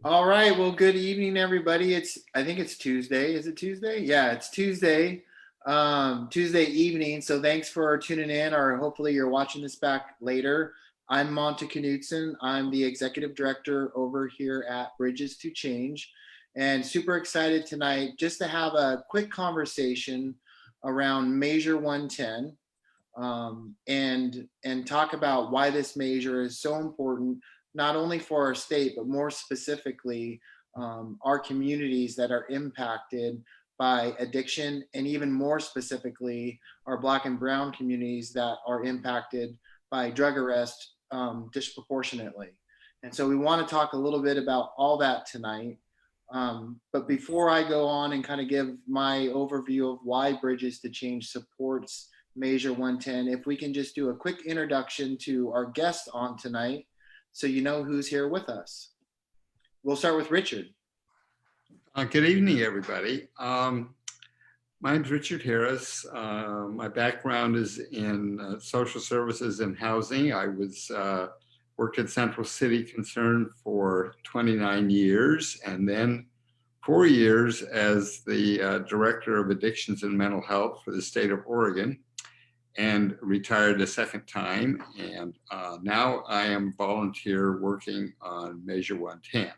All right. Well, good evening, everybody. I think it's Tuesday. Is it Tuesday? Yeah, it's Tuesday. Tuesday evening. So thanks for tuning in, or hopefully you're watching this back later. I'm Monta Knudsen. I'm the executive director over here at Bridges to Change, and super excited tonight just to have a quick conversation around Measure 110, and talk about why this measure is so important, not only for our state, but more specifically, our communities that are impacted by addiction, and even more specifically, our Black and Brown communities that are impacted by drug arrest disproportionately. And so we want to talk a little bit about all that tonight. But before I go on and kind of give my overview of why Bridges to Change supports Measure 110, if we can just do a quick introduction to our guest on tonight so you know who's here with us. We'll start with Richard. Good evening, everybody. My name's Richard Harris. My background is in social services and housing. I worked at Central City Concern for 29 years, and then 4 years as the Director of Addictions and Mental Health for the state of Oregon, and retired a second time. And now I am volunteer working on Measure 110.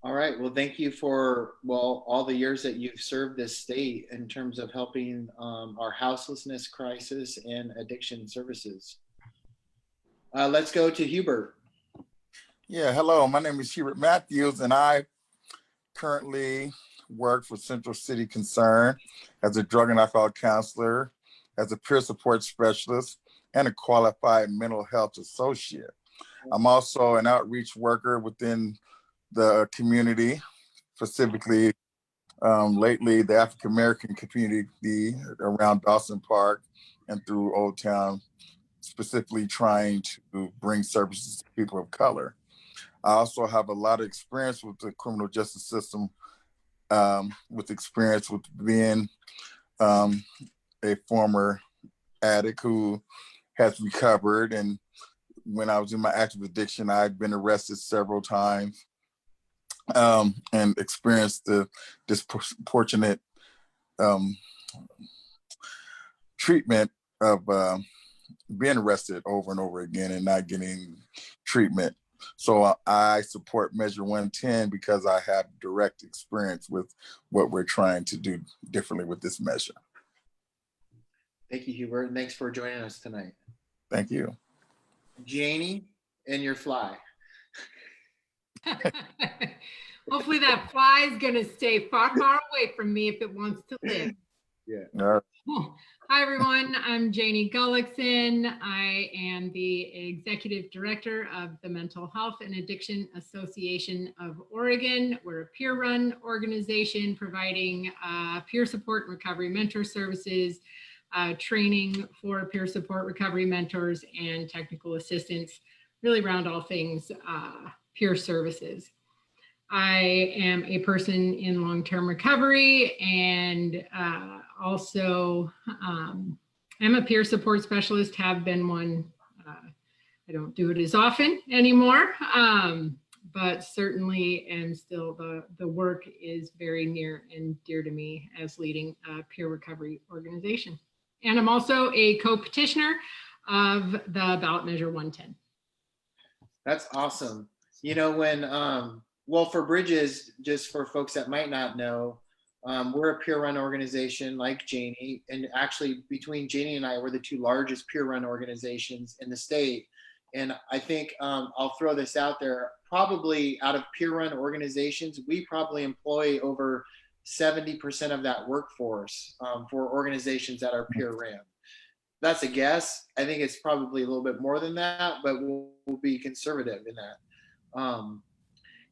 All right. Well, thank you for all the years that you've served this state in terms of helping our houselessness crisis and addiction services. Let's go to Hubert. Yeah, hello. My name is Hubert Matthews, and I currently work for Central City Concern as a drug and alcohol counselor, as a peer support specialist, and a qualified mental health associate. I'm also an outreach worker within the community, specifically lately the African American community around Dawson Park and through Old Town, specifically trying to bring services to people of color. I also have a lot of experience with the criminal justice system, with experience with being a former addict who has recovered. And when I was in my active addiction, I'd been arrested several times, and experienced the disproportionate treatment of being arrested over and over again and not getting treatment. So I support Measure 110 because I have direct experience with what we're trying to do differently with this measure. Thank you, Hubert, and thanks for joining us tonight. Thank you. Janie and your fly. Hopefully that fly is going to stay far away from me if it wants to live. Yeah. Hi, everyone. I'm Janie Gullickson. I am the Executive Director of the Mental Health and Addiction Association of Oregon. We're a peer-run organization providing peer support and recovery mentor services, training for peer support recovery mentors, and technical assistance, really around all things peer services. I am a person in long-term recovery, and also I'm a peer support specialist, have been one. I don't do it as often anymore, but certainly, and still the work is very near and dear to me as leading a peer recovery organization. And I'm also a co-petitioner of the ballot measure 110. That's awesome. You know, when for Bridges, just for folks that might not know, we're a peer-run organization like Janie, and actually between Janie and I, we're the two largest peer-run organizations in the state. And I think I'll throw this out there, probably out of peer-run organizations, we probably employ over 70% of that workforce for organizations that are peer-ran. That's a guess. I think it's probably a little bit more than that, but we'll be conservative in that.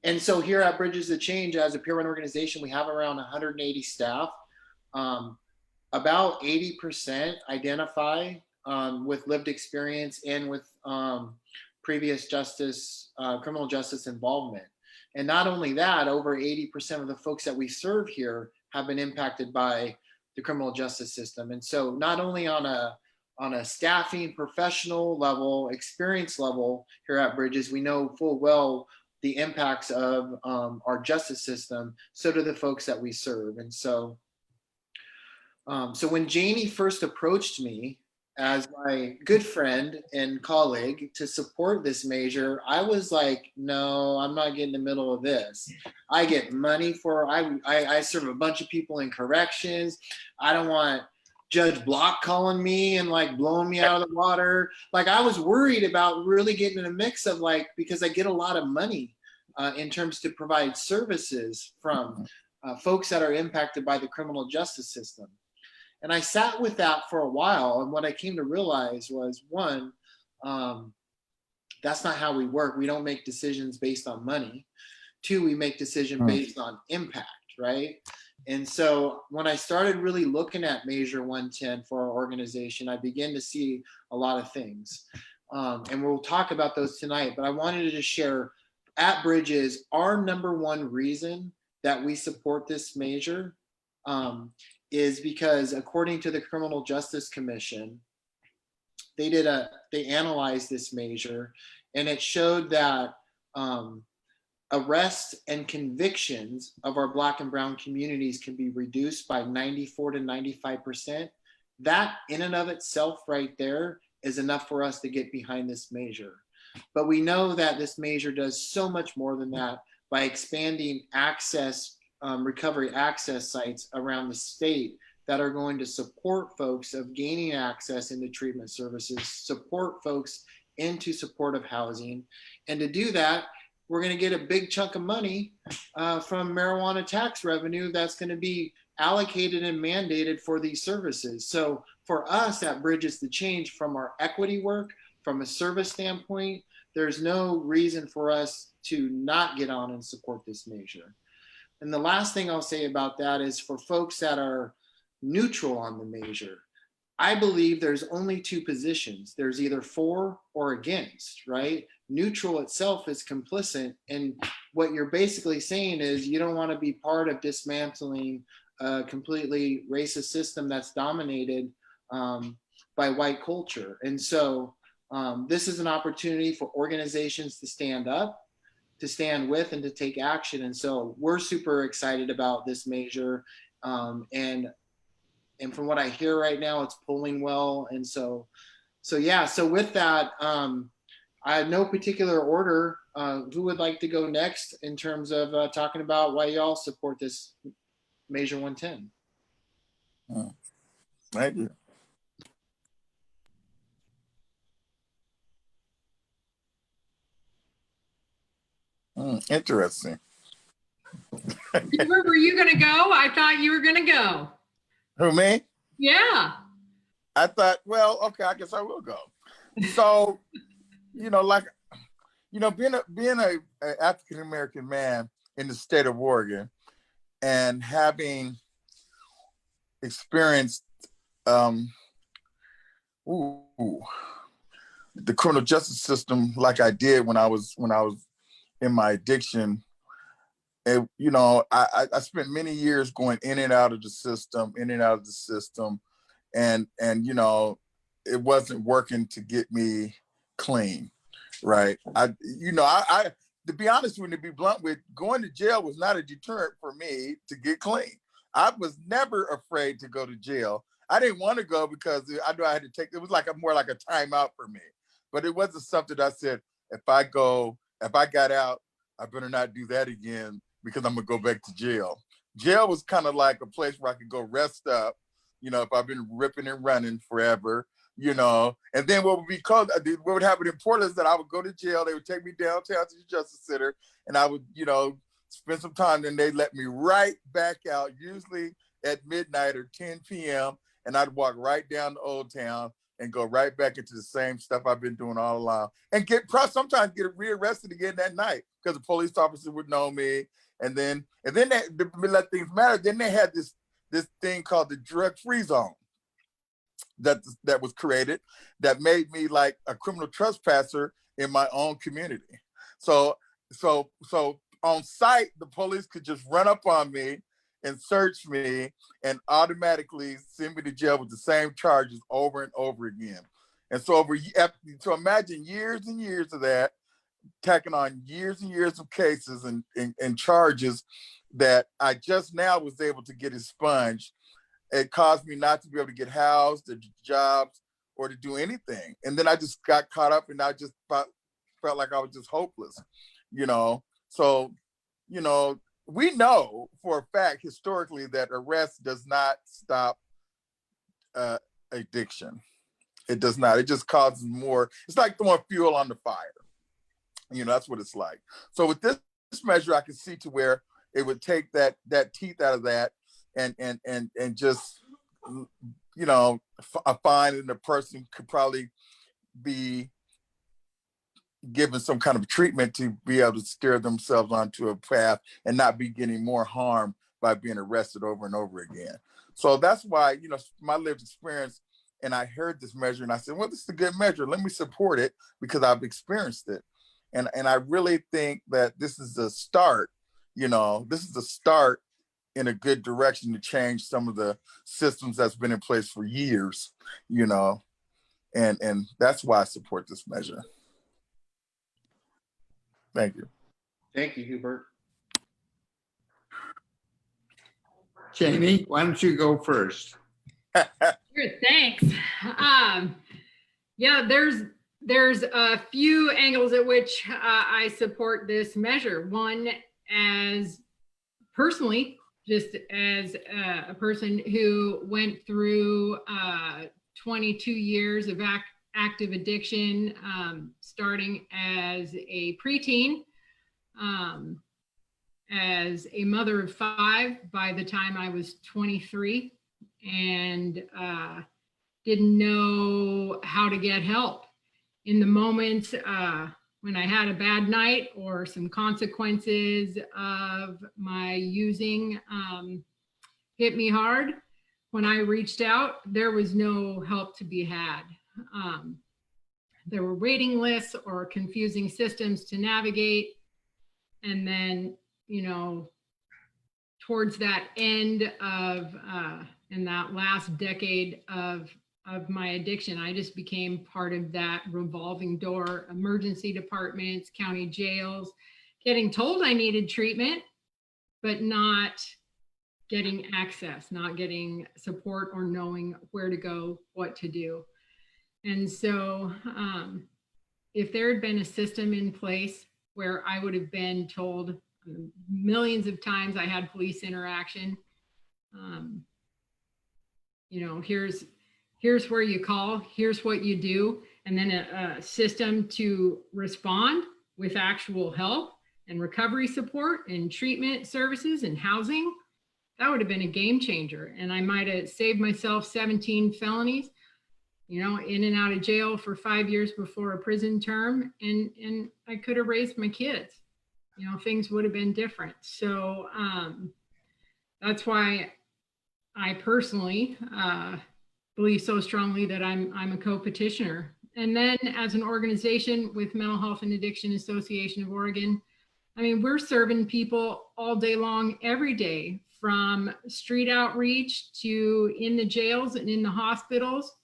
And so here at Bridges to Change, as a peer-run organization, we have around 180 staff. About 80% identify with lived experience and with previous criminal justice involvement. And not only that, over 80% of the folks that we serve here have been impacted by the criminal justice system. And so not only on a staffing professional level, experience level here at Bridges, we know full well the impacts of our justice system, so do the folks that we serve. And so, so when Janie first approached me as my good friend and colleague to support this measure, I was like, no, I'm not getting in the middle of this. I get money for, I serve a bunch of people in corrections. I don't want Judge Block calling me and like blowing me out of the water. Like I was worried about really getting in a mix of like, because I get a lot of money in terms to provide services from folks that are impacted by the criminal justice system. And I sat with that for a while. And what I came to realize was, one, that's not how we work. We don't make decisions based on money. Two, we make decisions based on impact, right? And so when I started really looking at Measure 110 for our organization, I began to see a lot of things. And we'll talk about those tonight, but I wanted to just share at Bridges, our number one reason that we support this measure is because according to the Criminal Justice Commission, they analyzed this measure, and it showed that arrests and convictions of our Black and brown communities can be reduced by 94 to 95%. That in and of itself right there is enough for us to get behind this measure. But we know that this measure does so much more than that by expanding access, recovery access sites around the state that are going to support folks of gaining access into treatment services, support folks into supportive housing. And to do that, we're going to get a big chunk of money from marijuana tax revenue that's going to be allocated and mandated for these services. So for us at Bridges to Change, from our equity work, from a service standpoint, there's no reason for us to not get on and support this measure. And the last thing I'll say about that is for folks that are neutral on the measure, I believe there's only two positions. There's either for or against, right? Neutral itself is complicit. And what you're basically saying is you don't want to be part of dismantling a completely racist system that's dominated by white culture. And so this is an opportunity for organizations to stand up, to stand with, and to take action. And so we're super excited about this measure. And from what I hear right now, it's pulling well. And so yeah, so with that, I have no particular order. Who would like to go next in terms of talking about why y'all support this Measure 110? Thank you. Interesting. Where were you going to go? I thought you were going to go. Who, me? Yeah. I thought, well, okay, I guess I will go. So, like, being a African American man in the state of Oregon and having experienced the criminal justice system like I did when I was in my addiction. And, I spent many years going in and out of the system, and it wasn't working to get me clean, right? To be honest with you, to be blunt with, going to jail was not a deterrent for me to get clean. I was never afraid to go to jail. I didn't want to go because I knew I had to take, it was more like a timeout for me. But it wasn't something I said, if I got out, I better not do that again because I'm gonna go back to jail. Jail was kind of like a place where I could go rest up, if I've been ripping and running forever, and then what would happen in Portland is that I would go to jail, they would take me downtown to the Justice Center, and I would, spend some time, then they'd let me right back out, usually at midnight or 10 p.m., and I'd walk right down to Old Town and go right back into the same stuff I've been doing all along, and sometimes get rearrested again that night because the police officer would know me. And then they let things matter. Then they had this thing called the drug-free zone that was created that made me like a criminal trespasser in my own community. So on site, the police could just run up on me and search me and automatically send me to jail with the same charges over and over again. And so imagine years and years of that, tacking on years and years of cases and charges that I just now was able to get expunged. It caused me not to be able to get housed, or jobs, or to do anything. And then I just got caught up, and I just felt like I was just hopeless, you know? So, you know, we know for a fact historically that arrest does not stop addiction. It does not. It just causes more. It's like throwing fuel on the fire. You know, that's what it's like. So with this measure, I can see to where it would take that teeth out of that, and just, you know, a fine, and the person could probably be given some kind of treatment to be able to steer themselves onto a path and not be getting more harm by being arrested over and over again. So that's why, you know, my lived experience, and I heard this measure and I said, well, this is a good measure. Let me support it because I've experienced it. And I really think that this is the start, you know, this is the start in a good direction to change some of the systems that's been in place for years, you know, and that's why I support this measure. Thank you. Thank you, Hubert. Jamie, why don't you go first? Sure, thanks. Yeah, there's a few angles at which I support this measure. One, as personally, just as a person who went through 22 years of active addiction, starting as a preteen, as a mother of 5 by the time I was 23, and didn't know how to get help. In the moment when I had a bad night or some consequences of my using hit me hard, when I reached out, there was no help to be had. There were waiting lists or confusing systems to navigate. And then, you know, towards that end of, in that last decade of my addiction, I just became part of that revolving door, emergency departments, county jails, getting told I needed treatment, but not getting access, not getting support or knowing where to go, what to do. And so if there had been a system in place where I would have been told millions of times I had police interaction, you know, here's where you call, here's what you do, and then a system to respond with actual help and recovery support and treatment services and housing, that would have been a game changer. And I might have saved myself 17 felonies, you know, in and out of jail for 5 years before a prison term. And I could have raised my kids, you know, things would have been different. So that's why I personally believe so strongly that I'm a co-petitioner. And then as an organization with Mental Health and Addiction Association of Oregon, I mean, we're serving people all day long, every day, from street outreach to in the jails and in the hospitals.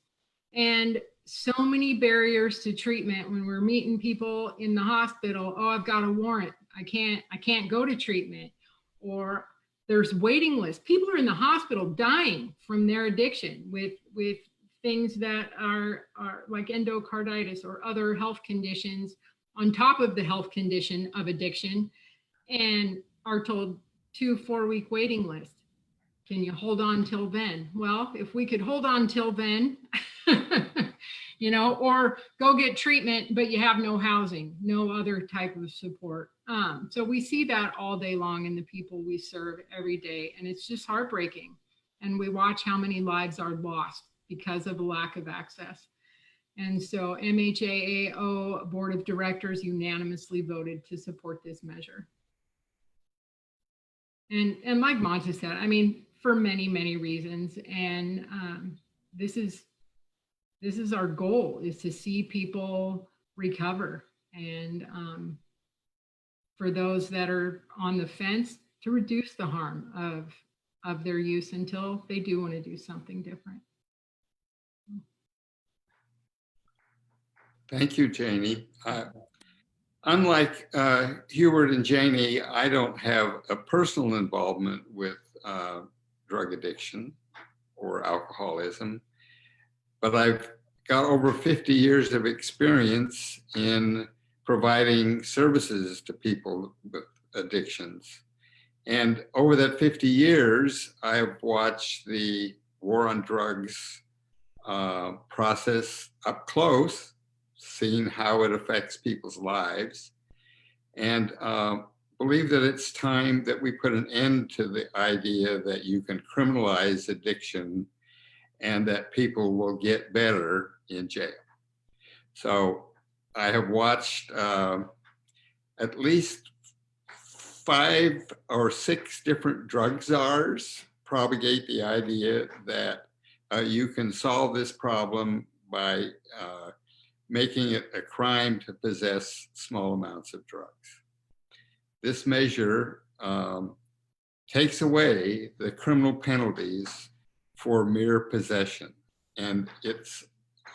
And so many barriers to treatment when we're meeting people in the hospital. Oh, I've got a warrant. I can't go to treatment. Or there's waiting lists. People are in the hospital dying from their addiction with things that are like endocarditis or other health conditions on top of the health condition of addiction, and are told 2-4 week waiting list. Can you hold on till then? Well, if we could hold on till then, you know, or go get treatment, but you have no housing, no other type of support. So we see that all day long in the people we serve every day, and it's just heartbreaking. And we watch how many lives are lost because of a lack of access. And so MHAAO Board of Directors unanimously voted to support this measure. And like Monta said, I mean, for many, many reasons. And this is our goal, is to see people recover. And for those that are on the fence, to reduce the harm of their use until they do want to do something different. Thank you, Janie. Unlike Hubert and Janie, I don't have a personal involvement with drug addiction or alcoholism, but I've got over 50 years of experience in providing services to people with addictions. And over that 50 years, I've watched the war on drugs process up close, seeing how it affects people's lives, and believe that it's time that we put an end to the idea that you can criminalize addiction and that people will get better in jail. So I have watched at least 5 or 6 different drug czars propagate the idea that you can solve this problem by making it a crime to possess small amounts of drugs. This measure takes away the criminal penalties for mere possession, and it's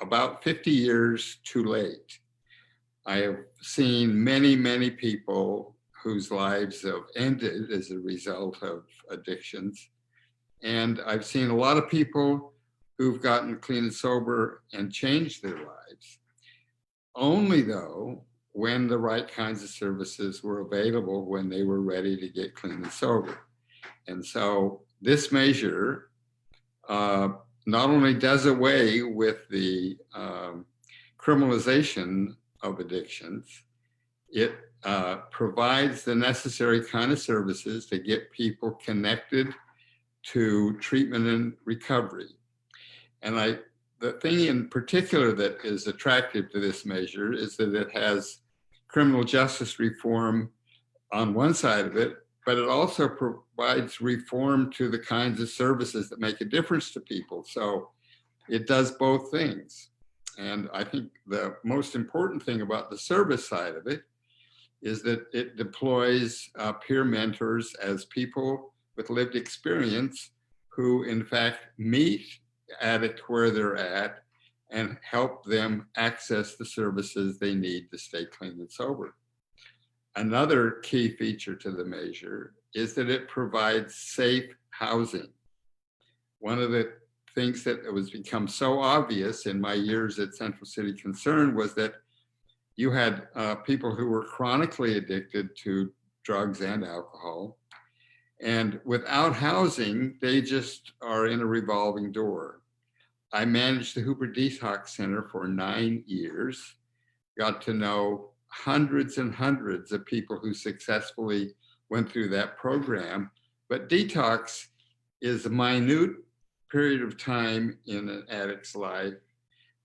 about 50 years too late. I have seen many, many people whose lives have ended as a result of addictions. And I've seen a lot of people who've gotten clean and sober and changed their lives. Only though, when the right kinds of services were available when they were ready to get clean and sober. And so this measure not only does away with the criminalization of addictions, it provides the necessary kind of services to get people connected to treatment and recovery. And the thing in particular that is attractive to this measure is that it has criminal justice reform on one side of it, but it also provides reform to the kinds of services that make a difference to people. So it does both things. And I think the most important thing about the service side of it is that it deploys peer mentors as people with lived experience who in fact meet addicts where they're at and help them access the services they need to stay clean and sober. Another key feature to the measure is that it provides safe housing. One of the things that was become so obvious in my years at Central City Concern was that you had people who were chronically addicted to drugs and alcohol, and without housing, they just are in a revolving door. I managed the Hooper Detox Center for 9 years, got to know hundreds and hundreds of people who successfully went through that program. But detox is a minute period of time in an addict's life.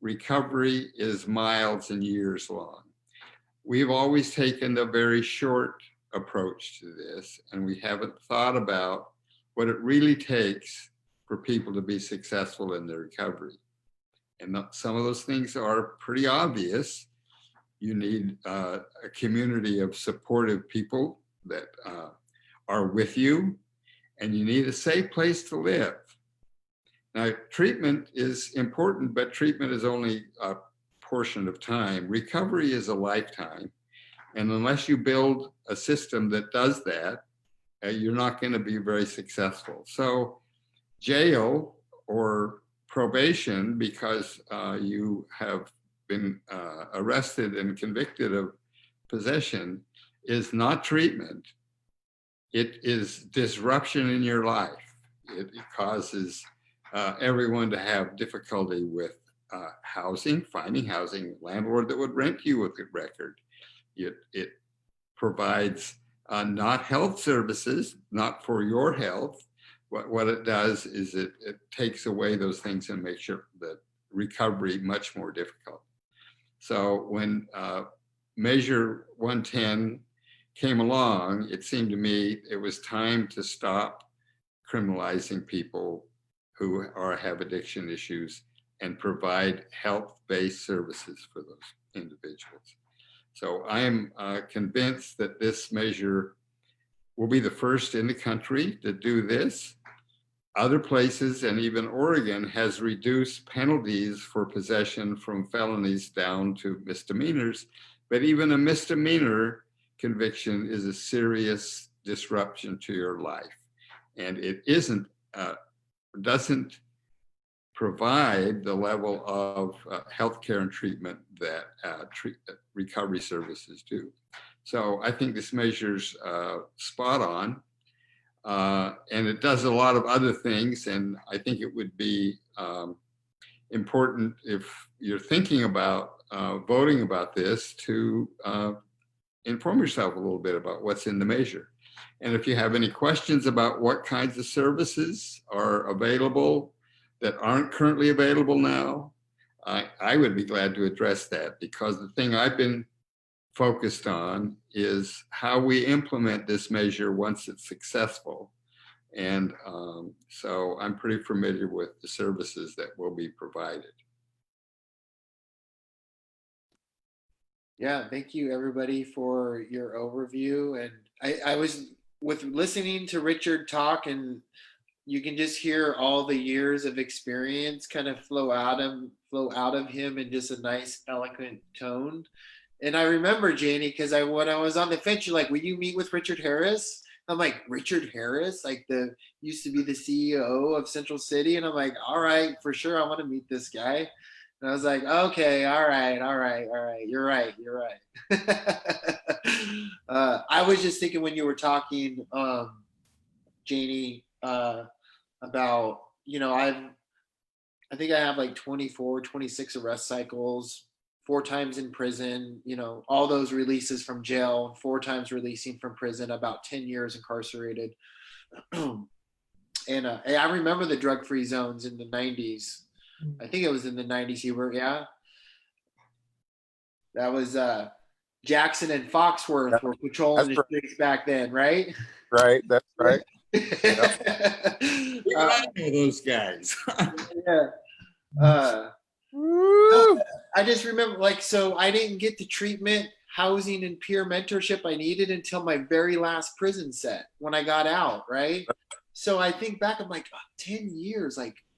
Recovery is miles and years long. We've always taken a very short approach to this, and we haven't thought about what it really takes for people to be successful in their recovery. And some of those things are pretty obvious. You need a community of supportive people that are with you, and you need a safe place to live. Now, treatment is important, but treatment is only a portion of time. Recovery is a lifetime. And unless you build a system that does that, you're not going to be very successful. So jail or probation, because you have been arrested and convicted of possession, is not treatment. It is disruption in your life. It causes everyone to have difficulty with housing, finding housing, landlord that would rent you a good record. It provides not health services, not for your health. What it does is it takes away those things and makes sure that recovery much more difficult. So when Measure 110 came along, it seemed to me it was time to stop criminalizing people who have addiction issues and provide health-based services for those individuals. So I am convinced that this measure will be the first in the country to do this. Other places, and even Oregon, has reduced penalties for possession from felonies down to misdemeanors but even a misdemeanor conviction is a serious disruption to your life. And it doesn't provide the level of healthcare and treatment that recovery services do. So I think this measure's spot on, and it does a lot of other things. And I think it would be important, if you're thinking about voting about this, to inform yourself a little bit about what's in the measure. And if you have any questions about what kinds of services are available that aren't currently available now, I would be glad to address that, because the thing I've been focused on is how we implement this measure once it's successful. And so I'm pretty familiar with the services that will be provided. Yeah, thank you everybody for your overview. And I was with listening to Richard talk, and you can just hear all the years of experience kind of flow out of him in just a nice, eloquent tone. And I remember, Janie, because when I was on the fence, you're like, will you meet with Richard Harris? I'm like, Richard Harris, like used to be the CEO of Central City. And I'm like, all right, for sure, I want to meet this guy. And I was like, okay, all right. You're right. I was just thinking when you were talking, Janie, about, I think I have like 24, 26 arrest cycles, 4 times in prison, all those releases from jail, 4 times releasing from prison, about 10 years incarcerated. And I remember the drug-free zones in the 90s. I think it was in the 90s, Hubert, yeah? That was Jackson and Foxworth were patrolling the streets back then, right? Right, that's right. I know those guys. Yeah. I just remember, so I didn't get the treatment, housing, and peer mentorship I needed until my very last prison set when I got out, right? So I think back, I'm like, 10 years,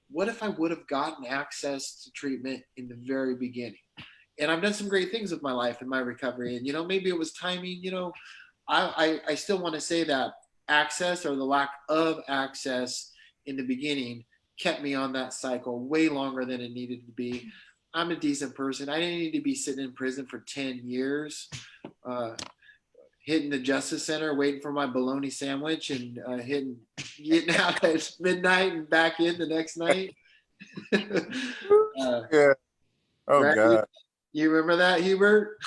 what if I would have gotten access to treatment in the very beginning? And I've done some great things with my life and my recovery. And, maybe it was timing, I still want to say that access, or the lack of access in the beginning, kept me on that cycle way longer than it needed to be. I'm a decent person. I didn't need to be sitting in prison for 10 years, hitting the Justice Center, waiting for my bologna sandwich, and getting out at midnight and back in the next night. Yeah. Oh, right? God. You remember that, Hubert?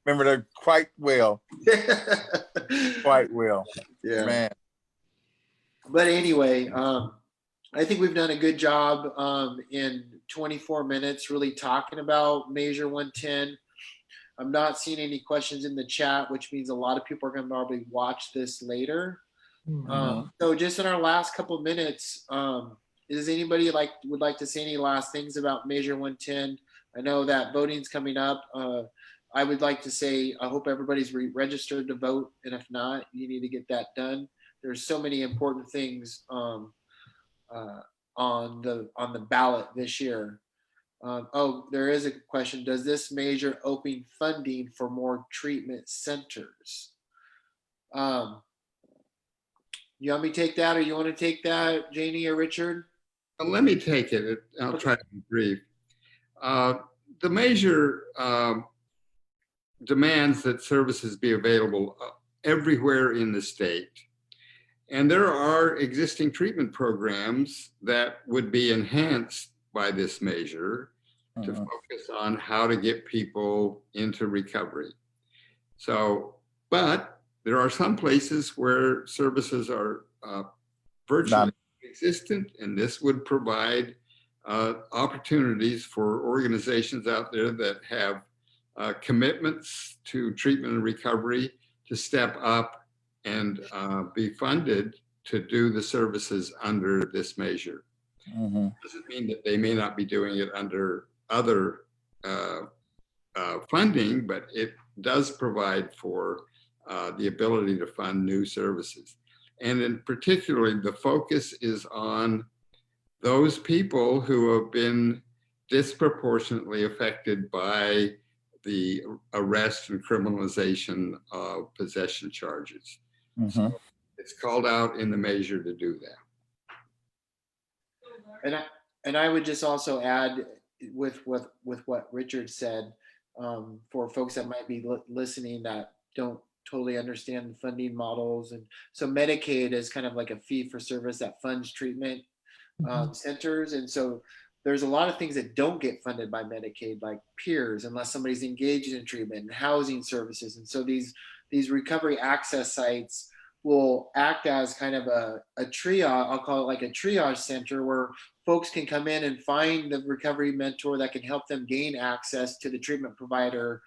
Remember that quite well. Quite well. Yeah. Man. But anyway, I think we've done a good job in 24 minutes really talking about Measure 110. I'm not seeing any questions in the chat, which means a lot of people are going to probably watch this later. So just in our last couple of minutes, does anybody would like to say any last things about Measure 110? I know that voting's coming up. I would like to say, I hope everybody's registered to vote. And if not, you need to get that done. There's so many important things on the ballot this year. There is a question. Does this measure open funding for more treatment centers? You want me to take that, or you want to take that, Janie or Richard? Let me take it. I'll try to be brief. The measure demands that services be available everywhere in the state. And there are existing treatment programs that would be enhanced by this measure to focus on how to get people into recovery. So, but there are some places where services are virtually non-existent, and this would provide opportunities for organizations out there that have commitments to treatment and recovery to step up and be funded to do the services under this measure. Doesn't mean that they may not be doing it under other funding, but it does provide for the ability to fund new services. And in particularly, the focus is on those people who have been disproportionately affected by the arrest and criminalization of possession charges. Mhm. It's called out in the measure to do that. And I would just also add with what Richard said, for folks that might be listening that don't totally understand the funding models. And so Medicaid is kind of like a fee for service that funds treatment centers. And so there's a lot of things that don't get funded by Medicaid, like peers, unless somebody's engaged in treatment, and housing services. And so these recovery access sites will act as kind of a triage, I'll call it like a triage center, where folks can come in and find the recovery mentor that can help them gain access to the treatment provider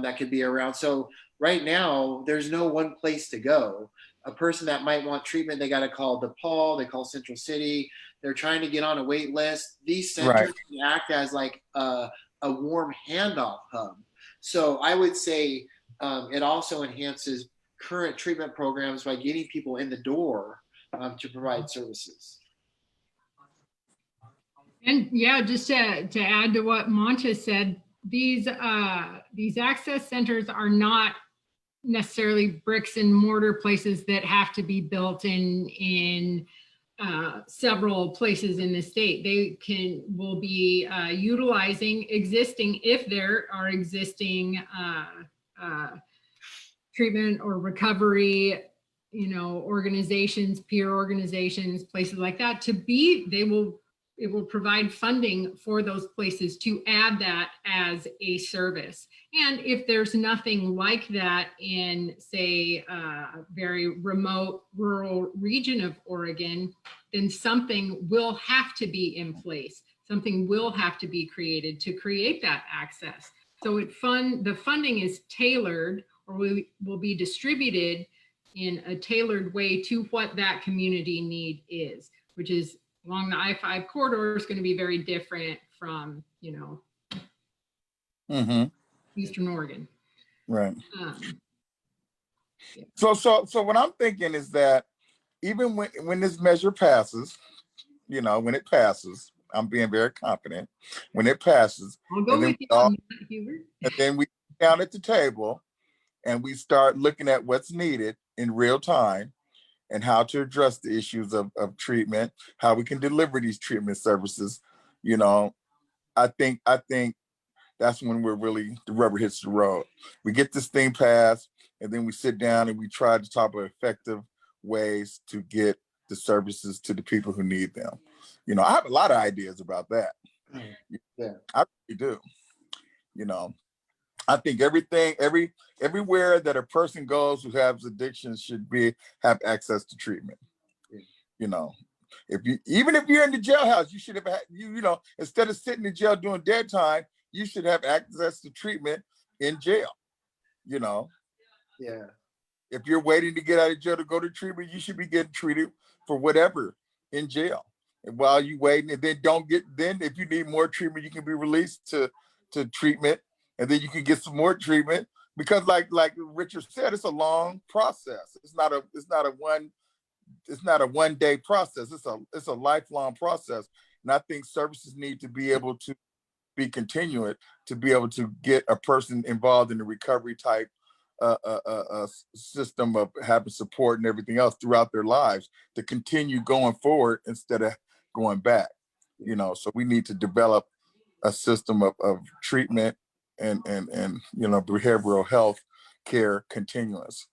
that could be around. So right now, there's no one place to go. A person that might want treatment, they got to call DePaul, they call Central City. They're trying to get on a wait list. These centers Right. can act as like a warm handoff hub. So I would say it also enhances current treatment programs by getting people in the door to provide services. And yeah, just to add to what Mancha said, these access centers are not necessarily bricks and mortar places that have to be built in several places in the state. They will be utilizing existing, if there are existing treatment or recovery, organizations, peer organizations, places like that it will provide funding for those places to add that as a service. And if there's nothing like that in, say, a very remote rural region of Oregon, then something will have to be in place. Something will have to be created to create that access. So the funding is tailored, or will be distributed in a tailored way to what that community need is, which is along the I-5 corridor is going to be very different from, Eastern Oregon. Right. Yeah. So what I'm thinking is that even when this measure passes, when it passes, I'm being very confident. When it passes, I'll go and then with you on that, Hubert. and then we sit down at the table and we start looking at what's needed in real time and how to address the issues of treatment, how we can deliver these treatment services. I think that's when the rubber hits the road. We get this thing passed, and then we sit down and we try to talk about effective ways to get the services to the people who need them. I have a lot of ideas about that. Yeah. I really do. I think everywhere that a person goes who has addictions should have access to treatment. Even if you're in the jailhouse, you should have had, instead of sitting in jail doing dead time, you should have access to treatment in jail. Yeah. If you're waiting to get out of jail to go to treatment, you should be getting treated for whatever in jail. And while you waiting, and then if you need more treatment, you can be released to treatment, and then you can get some more treatment. Because like Richard said, it's a long process. It's not a one-day process. It's a lifelong process. And I think services need to be able to be continuous to be able to get a person involved in the recovery type system of having support and everything else throughout their lives to continue going forward instead of going back. So we need to develop a system of treatment and behavioral health care continuous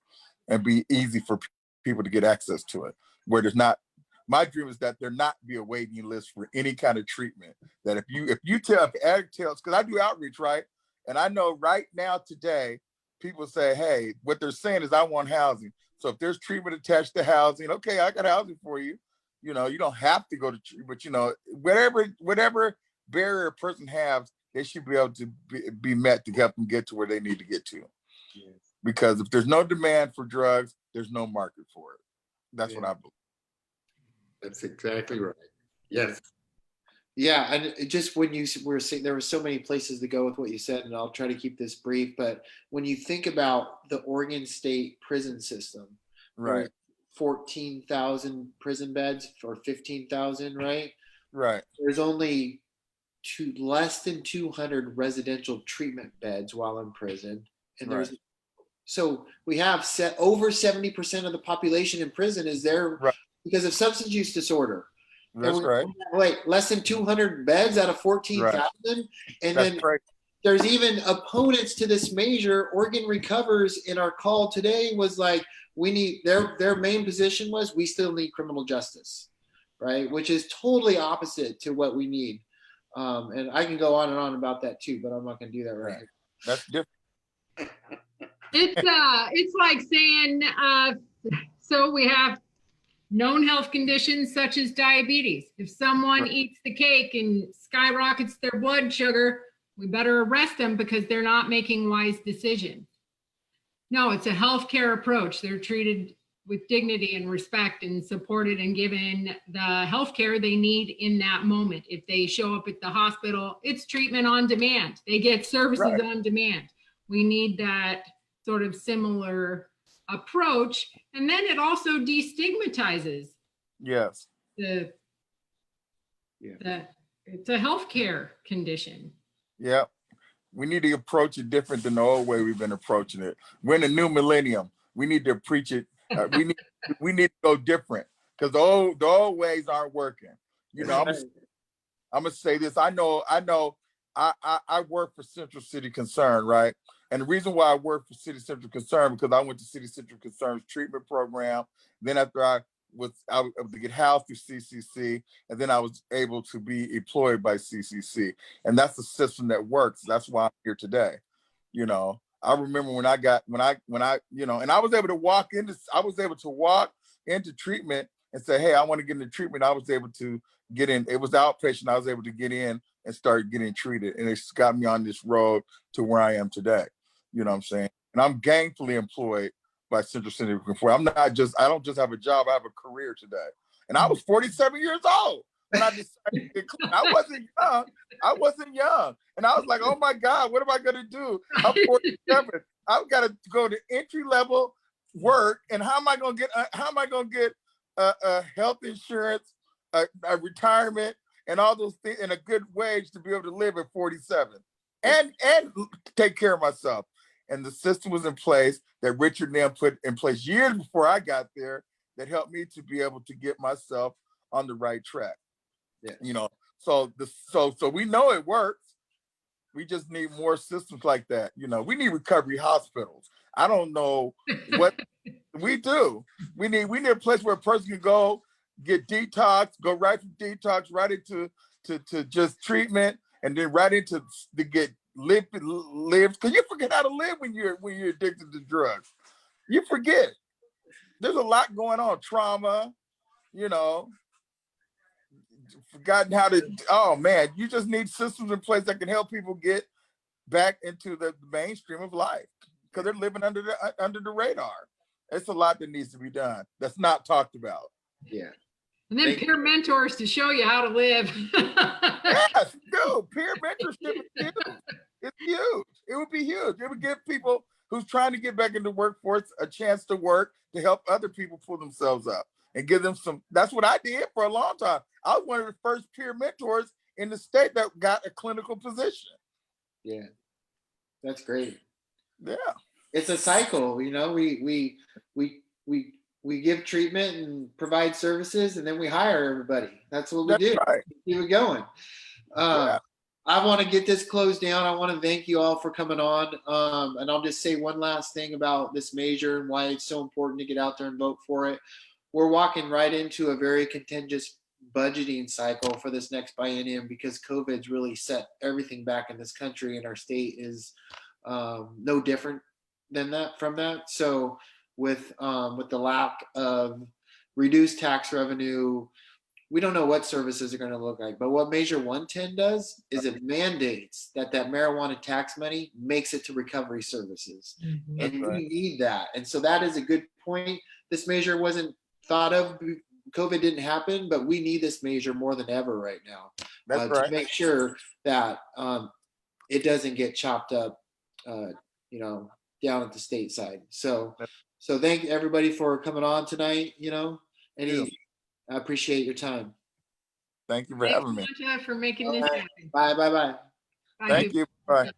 and be easy for people to get access to it, where there's not. My dream is that there not be a waiting list for any kind of treatment. That if addict tells, because I do outreach, right? And I know right now today, people say, hey, what they're saying is I want housing. So if there's treatment attached to housing, okay, I got housing for you. You don't have to go to treatment, whatever barrier a person has, they should be able to be met to help them get to where they need to get to. Yes. Because if there's no demand for drugs, there's no market for it. That's what I believe. That's exactly right. Yes. Yeah, and just when you were saying, there were so many places to go with what you said, and I'll try to keep this brief. But when you think about the Oregon State prison system, Right. 14,000 prison beds or 15,000, right? Right. There's only less than 200 residential treatment beds while in prison. And there's, so we have over 70% of the population in prison is there Right. because of substance use disorder. That's right. Wait, less than 200 beds out of 14,000. And That's then right. there's even opponents to this measure. Oregon Recovers in our call today was like, we need, their main position was, we still need criminal justice, right? Which is totally opposite to what we need. And I can go on and on about that too, but I'm not going to do that right here. That's different. It's like saying, so we have known health conditions such as diabetes. If someone eats the cake and skyrockets their blood sugar, we better arrest them because they're not making wise decisions. No, it's a healthcare approach. They're treated with dignity and respect and supported and given the healthcare they need in that moment. If they show up at the hospital, it's treatment on demand. They get services on demand. We need that sort of similar approach. And then it also destigmatizes Yes. it's a healthcare condition. Yeah. We need to approach it different than the old way we've been approaching it. We're in a new millennium. We need to preach it. We need to go different because the old ways aren't working. You know, I'm gonna say this. I work for Central City Concern, right? And the reason why I work for City Central Concern because I went to City Central Concern's treatment program. Then after I was able to get housed through CCC, and then I was able to be employed by CCC, and that's the system that works. That's why I'm here today. You know, I remember when I you know, and I was able to walk into treatment and say, hey, I want to get into treatment. I was able to get in. It was outpatient. I was able to get in and start getting treated, and it's got me on this road to where I am today. You know what I'm saying? And I'm gainfully employed by Central City Concern. I don't just have a job, I have a career today. And I was 47 years old when I decided to get clean. I wasn't young. And I was like, oh my God, what am I gonna do? I'm 47. I've got to go to entry level work. And how am I gonna get a health insurance, a retirement, and all those things, and a good wage to be able to live at 47 and take care of myself. And the system was in place that Richard and them put in place years before I got there that helped me to be able to get myself on the right track. Yeah. You know, so we know it works. We just need more systems like that. You know, we need recovery hospitals. I don't know what we do. We need a place where a person can go get detox, go right from detox right into to just treatment, and then right into to get live because you forget how to live when you're addicted to drugs. You forget. There's a lot going on. Trauma, you know, forgotten how to. Oh man, you just need systems in place that can help people get back into the mainstream of life because they're living under the radar. It's a lot that needs to be done. That's not talked about. Yeah. And then peer mentors to show you how to live. Yes, dude, peer mentorship is huge. It's huge. It would be huge. It would give people who's trying to get back into the workforce a chance to work to help other people pull themselves up and give them some. That's what I did for a long time. I was one of the first peer mentors in the state that got a clinical position. Yeah, that's great. Yeah, it's a cycle. You know, we give treatment and provide services, and then we hire everybody. That's what we do. Right. Keep it going. Yeah. I want to get this closed down. I want to thank you all for coming on. And I'll just say one last thing about this measure and why it's so important to get out there and vote for it. We're walking right into a very contentious budgeting cycle for this next biennium because COVID's really set everything back in this country, and our state is no different than that from that. So with the lack of reduced tax revenue, we don't know what services are going to look like. But what Measure 110 does is it mandates that marijuana tax money makes it to recovery services. Mm-hmm. And we need that. And so that is a good point. This measure wasn't thought of. COVID didn't happen, but we need this measure more than ever right now to make sure that it doesn't get chopped up, down at the state side. So thank everybody for coming on tonight, I appreciate your time. Thank you for Thanks having me. so much for making this All right. happen. Bye, bye, bye. Bye, Thank you. Bye.